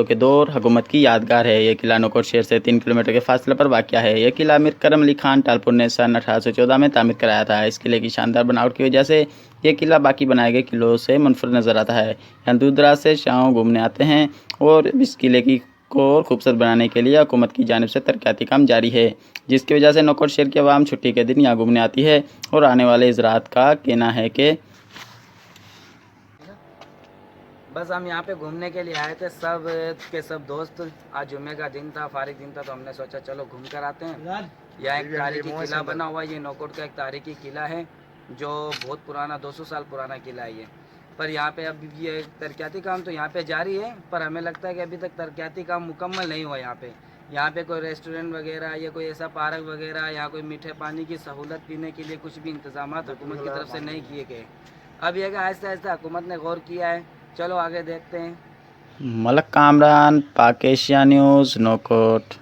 के दौर हुकूमत की यादगार है। यह किला नौकोट शहर से 3 किलोमीटर के फासले पर वाक़या है। यह किला मीर करम अली खान टालपुर ने सन 1814 में तामीर कराया था। इस किले की शानदार बनावट की वजह से यह किला बाकी बनाए गए किलों से मुनफरद नज़र आता है। यहाँ दूर दराज से शाह घूमने आते हैं और इस किले की को और खूबसूरत बनाने के लिए हुकूमत की जानिब से तरक्याती काम जारी है, जिसकी वजह से नौकोट शहर की आवाम छुट्टी के दिन यहाँ घूमने आती है। और आने वाले हज़रात का कहना है कि बस हम यहाँ पे घूमने के लिए आए थे, सब के सब दोस्त। आज जुम्मे का दिन था, फारिग दिन था, तो हमने सोचा चलो घूम कर आते हैं। यह एक तारीखी किला बना हुआ है। ये नौकोट का एक तारीखी किला है जो बहुत पुराना 200 साल पुराना किला है ये। पर यहाँ पे अब ये तरक्याती काम तो यहाँ पे जारी है, पर हमें लगता है कि अभी तक तरक्याती काम मुकम्मल नहीं हुआ यहाँ पे। यहाँ पे कोई रेस्टोरेंट वगैरह या कोई ऐसा पार्क वगैरह या कोई मीठे पानी की सहूलत पीने के लिए कुछ भी इंतजाम हुकूमत की तरफ से नहीं किए गए। अब यह कि आहिस्ता आहिस्ता हुकूमत ने गौर किया है। चलो आगे देखते हैं। मलक कामरान, पाक एशिया न्यूज़, नौकोट।